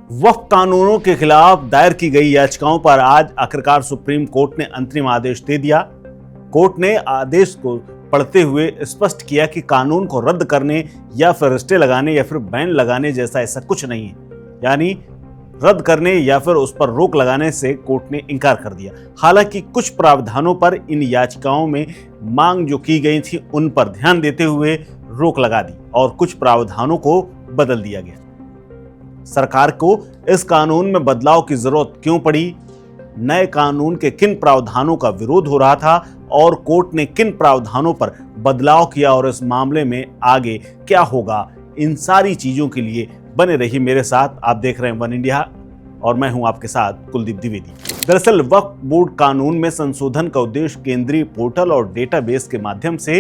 वक्फ कानूनों के खिलाफ दायर की गई याचिकाओं पर आज आखिरकार सुप्रीम कोर्ट ने अंतरिम आदेश दे दिया। कोर्ट ने आदेश को पढ़ते हुए स्पष्ट किया कि कानून को रद्द करने या फिर स्टे लगाने या फिर बैन लगाने जैसा ऐसा कुछ नहीं है। यानी रद्द करने या फिर उस पर रोक लगाने से कोर्ट ने इनकार कर दिया। हालांकि कुछ प्रावधानों पर इन याचिकाओं में मांग जो की गई थी उन पर ध्यान देते हुए रोक लगा दी और कुछ प्रावधानों को बदल दिया गया। सरकार को इस कानून में बदलाव की जरूरत क्यों पड़ी, नए कानून के किन प्रावधानों का विरोध हो रहा था और कोर्ट ने किन प्रावधानों पर बदलाव किया और इस मामले में आगे क्या होगा, इन सारी चीजों के लिए बने रहिए मेरे साथ। आप देख रहे हैं वन इंडिया और मैं हूं आपके साथ कुलदीप द्विवेदी। दरअसल वक्फ बोर्ड कानून में संशोधन का उद्देश्य केंद्रीय पोर्टल और डेटाबेस के माध्यम से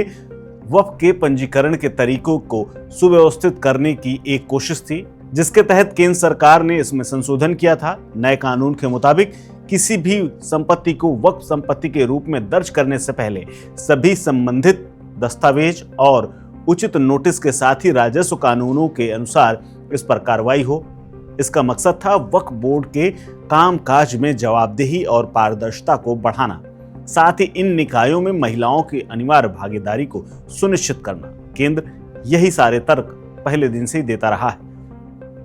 वक्फ के पंजीकरण के तरीकों को सुव्यवस्थित करने की एक कोशिश थी, जिसके तहत केंद्र सरकार ने इसमें संशोधन किया था। नए कानून के मुताबिक किसी भी संपत्ति को वक्फ संपत्ति के रूप में दर्ज करने से पहले सभी संबंधित दस्तावेज और उचित नोटिस के साथ ही राजस्व कानूनों के अनुसार इस पर कार्रवाई हो। इसका मकसद था वक्फ बोर्ड के कामकाज में जवाबदेही और पारदर्शिता को बढ़ाना, साथ ही इन निकायों में महिलाओं की अनिवार्य भागीदारी को सुनिश्चित करना। केंद्र यही सारे तर्क पहले दिन से ही देता रहा है।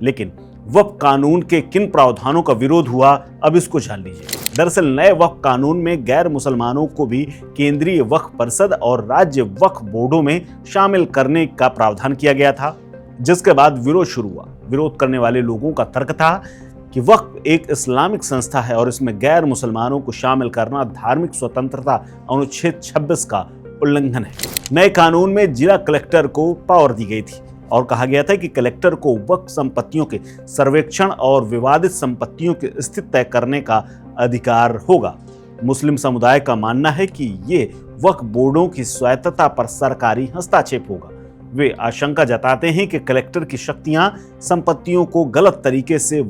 लेकिन वक्फ कानून के किन प्रावधानों का विरोध हुआ, अब इसको जान लीजिए। दरअसल नए वक्फ कानून में गैर मुसलमानों को भी केंद्रीय वक्फ परिषद और राज्य वक्फ बोर्डों में शामिल करने का प्रावधान किया गया था, जिसके बाद विरोध शुरू हुआ। विरोध करने वाले लोगों का तर्क था कि वक्फ एक इस्लामिक संस्था है और इसमें गैर मुसलमानों को शामिल करना धार्मिक स्वतंत्रता अनुच्छेद 26 का उल्लंघन है। नए कानून में जिला कलेक्टर को पावर दी गई थी और कहा गया था कि कलेक्टर को वक्फ संपत्तियों के सर्वेक्षण और विवादित संपत्तियों की स्थिति तय करने का अधिकार होगा। मुस्लिम समुदाय का मानना है कि ये वक्फ बोर्डों की स्वायत्तता पर सरकारी हस्तक्षेप होगा। वे आशंका जताते हैं कि कलेक्टर की शक्तियां संपत्तियों को गलत तरीके से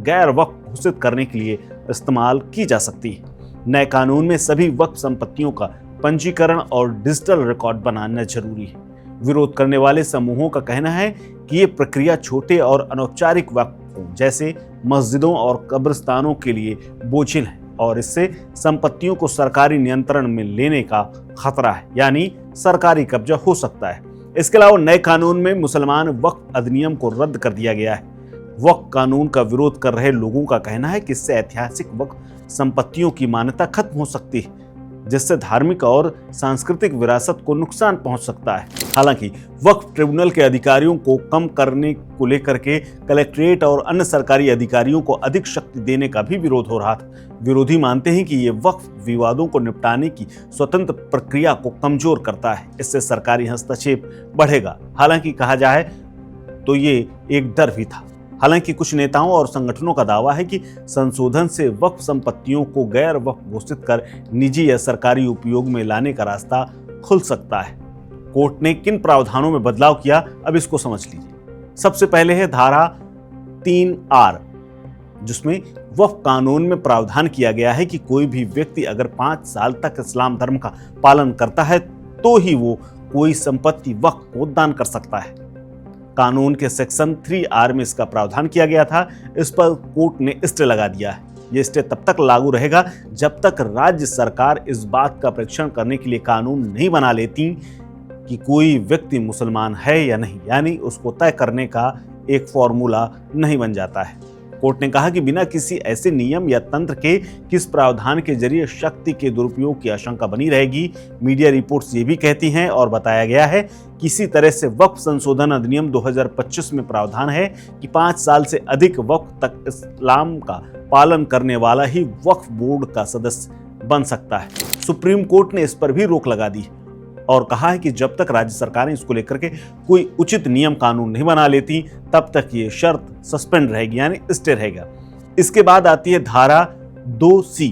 गैर वक्फ घोषित करने के लिए इस्तेमाल की जा सकती है। नए कानून में सभी वक्फ संपत्तियों का पंजीकरण और डिजिटल रिकॉर्ड बनाना जरूरी है। विरोध करने वाले समूहों का कहना है कि ये प्रक्रिया छोटे और अनौपचारिक वक्फ जैसे मस्जिदों और कब्रिस्तानों के लिए बोझिल है और इससे संपत्तियों को सरकारी नियंत्रण में लेने का खतरा है, यानी सरकारी कब्जा हो सकता है। इसके अलावा नए कानून में मुसलमान वक्फ अधिनियम को रद्द कर दिया गया है। वक्फ कानून का विरोध कर रहे लोगों का कहना है कि इससे ऐतिहासिक वक्फ संपत्तियों की मान्यता खत्म हो सकती है, जिससे धार्मिक और सांस्कृतिक विरासत को नुकसान पहुंच सकता है। हालांकि वक्फ ट्रिब्यूनल के अधिकारियों को कम करने को लेकर के कलेक्ट्रेट और अन्य सरकारी अधिकारियों को अधिक शक्ति देने का भी विरोध हो रहा था। विरोधी मानते हैं कि ये वक्फ विवादों को निपटाने की स्वतंत्र प्रक्रिया को कमजोर करता है, इससे सरकारी हस्तक्षेप बढ़ेगा। हालांकि कहा जाए तो ये एक डर भी था। हालांकि कुछ नेताओं और संगठनों का दावा है कि संशोधन से वक्फ संपत्तियों को गैर वक्फ घोषित कर निजी या सरकारी उपयोग में लाने का रास्ता खुल सकता है। कोर्ट ने किन प्रावधानों में बदलाव किया, अब इसको समझ लीजिए। सबसे पहले है धारा 3R, जिसमें वक्फ कानून में प्रावधान किया गया है कि कोई भी व्यक्ति अगर 5 साल तक इस्लाम धर्म का पालन करता है तो ही वो कोई संपत्ति वक्फ को दान कर सकता है। कानून के सेक्शन 3R में इसका प्रावधान किया गया था। इस पर कोर्ट ने स्टे लगा दिया है। यह स्टे तब तक लागू रहेगा जब तक राज्य सरकार इस बात का परीक्षण करने के लिए कानून नहीं बना लेती कि कोई व्यक्ति मुसलमान है या नहीं, यानी उसको तय करने का एक फॉर्मूला नहीं बन जाता है। कोर्ट ने कहा कि बिना किसी ऐसे नियम या तंत्र के किस प्रावधान के जरिए शक्ति के दुरुपयोग की आशंका बनी रहेगी। मीडिया रिपोर्ट्स ये भी कहती हैं और बताया गया है कि इसी तरह से वक्फ संशोधन अधिनियम 2025 में प्रावधान है कि 5 साल से अधिक वक्त तक इस्लाम का पालन करने वाला ही वक्फ बोर्ड का सदस्य बन सकता है। सुप्रीम कोर्ट ने इस पर भी रोक लगा दी और कहा है कि जब तक राज्य सरकारें इसको लेकर के कोई उचित नियम कानून नहीं बना लेती तब तक ये शर्त सस्पेंड रहेगी, यानी स्टे रहेगा। इसके बाद आती है धारा 2C,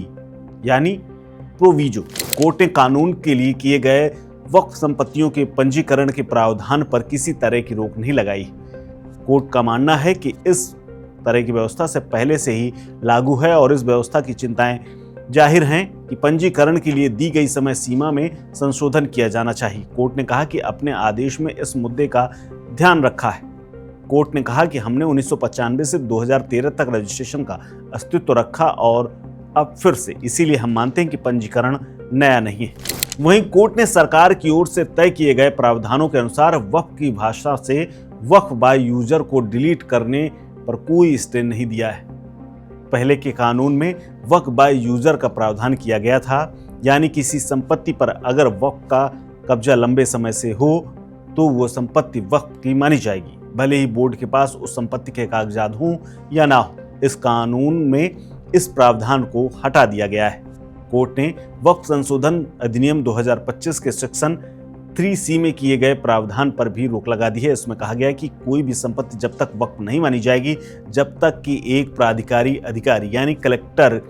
यानी प्रोविजो। कोर्ट ने कानून के लिए किए गए वक्फ संपत्तियों के पंजीकरण के प्रावधान पर किसी तरह की रोक नहीं लगाई। कोर्ट का मानना है कि इस तरह की व्यवस्था से पहले से ही लागू है और इस व्यवस्था की चिंताएं जाहिर हैं कि पंजीकरण के लिए दी गई समय सीमा में संशोधन किया जाना चाहिए। कोर्ट ने कहा कि अपने आदेश में इस मुद्दे का ध्यान रखा है कोर्ट ने कहा कि हमने 1995 से 2013 तक रजिस्ट्रेशन का अस्तित्व रखा और अब फिर से, इसीलिए हम मानते हैं कि पंजीकरण नया नहीं है। वहीं कोर्ट ने सरकार की ओर से तय किए गए प्रावधानों के अनुसार वक्फ की भाषा से वक्फ बाय यूजर को डिलीट करने पर कोई स्टे नहीं दिया है। पहले के कानून में वक्फ बाय यूजर का प्रावधान किया गया था, यानी किसी संपत्ति पर अगर वक्फ का कब्जा लंबे समय से हो तो वो संपत्ति वक्फ की मानी जाएगी, भले ही बोर्ड के पास उस संपत्ति के कागजात हों या ना हो। इस कानून में इस प्रावधान को हटा दिया गया है। कोर्ट ने वक्फ संशोधन अधिनियम 2025 के सेक्शन 3C में किए गए प्रावधान पर भी रोक लगा दी है। इसमें कहा गया है कि कोई भी संपत्ति जब तक वक्फ नहीं मानी जाएगी, जब तक कि एक प्राधिकारी अधिकारी यानी कलेक्टर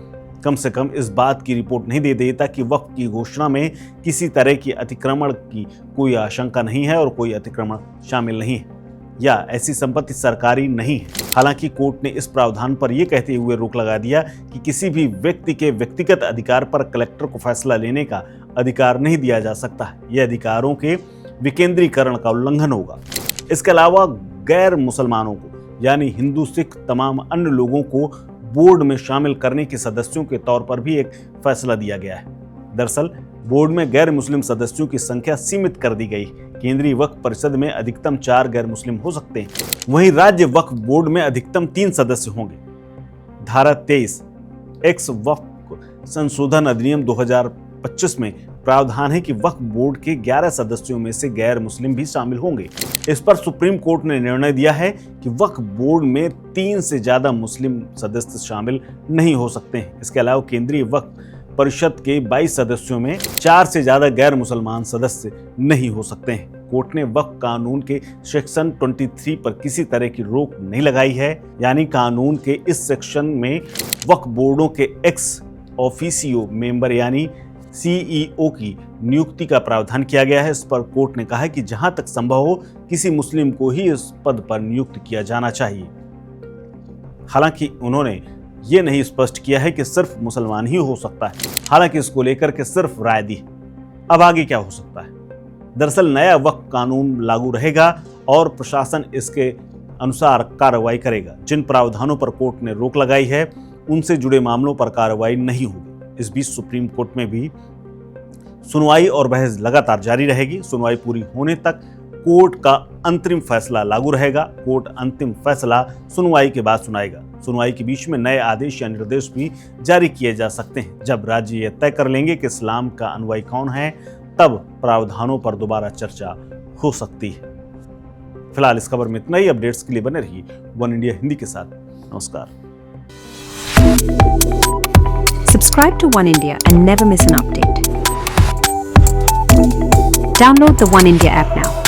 कम से कम इस बात की रिपोर्ट नहीं दे देता कि वक्फ की घोषणा में किसी तरह की अतिक्रमण की कोई आशंका नहीं है और कोई अतिक्रमण शामिल नहीं है या ऐसी संपत्ति सरकारी नहीं है। हालांकि कोर्ट ने इस प्रावधान पर यह कहते हुए रोक लगा दिया कि किसी भी व्यक्ति के व्यक्तिगत अधिकार पर कलेक्टर को फैसला लेने का अधिकार नहीं दिया जा सकता। यह अधिकारों के विकेंद्रीकरण का उल्लंघन होगा। इसके अलावा गैर मुसलमानों को यानी हिंदू, सिख, तमाम अन्य लोगों को बोर्ड में शामिल करने के सदस्यों के तौर पर भी एक फैसला दिया गया है। दरअसल बोर्ड में गैर मुस्लिम सदस्यों की संख्या सीमित कर दी गई। केंद्रीय वक्फ परिषद में अधिकतम 4 गैर मुस्लिम हो सकते हैं। वहीं राज्य वक्फ बोर्ड में अधिकतम 3 सदस्य होंगे। धारा 23 एक्स वक्फ संशोधन अधिनियम 2025 में प्रावधान है कि वक्फ बोर्ड के 11 सदस्यों में से गैर मुस्लिम भी शामिल होंगे। इस पर सुप्रीम कोर्ट ने निर्णय दिया है कि वक्फ बोर्ड में 3 से ज्यादा मुस्लिम सदस्य शामिल नहीं हो सकते हैं। इसके अलावा केंद्रीय वक्फ परिषद के 22 सदस्यों में 4 से ज्यादा गैर मुसलमान सदस्य नहीं हो सकते हैं। कोर्ट ने वक्फ कानून के सेक्शन 23 पर किसी तरह की रोक नहीं लगाई है, यानी कानून के इस सेक्शन में वक्फ बोर्डों के एक्स ऑफिसियो मेंबर यानी CEO की नियुक्ति का प्रावधान किया गया है। इस पर कोर्ट ने कहा है कि जहां तक संभव हो किसी मुस्लिम को ही इस पद पर नियुक्त किया जाना चाहिए। हालांकि उन्होंने ये नहीं स्पष्ट किया है कि सिर्फ मुसलमान ही हो सकता है। हालांकि इसको लेकर के सिर्फ राय दी। अब आगे क्या हो सकता है? दरअसल नया वक्फ कानून लागू रहेगा और प्रशासन इसके अनुसार कार्रवाई करेगा। जिन प्रावधानों पर कोर्ट ने रोक लगाई है उनसे जुड़े मामलों पर कार्रवाई नहीं होगी। इस बीच सुप्रीम कोर्ट में भी सुनवाई और बहस लगातार जारी रहेगी। सुनवाई पूरी होने तक कोर्ट का अंतरिम फैसला लागू रहेगा। कोर्ट अंतिम फैसला सुनवाई के बाद सुनाएगा। सुनवाई के बीच में नए आदेश या निर्देश भी जारी किए जा सकते हैं। जब राज्य यह तय कर लेंगे कि इस्लाम का अनुयायी कौन है, तब प्रावधानों पर दोबारा चर्चा हो सकती है। फिलहाल इस खबर में इतना ही। अपडेट्स के लिए बने रहिए वन इंडिया हिंदी के साथ। नमस्कार। Subscribe to One India and never miss an update. Download the One India app now.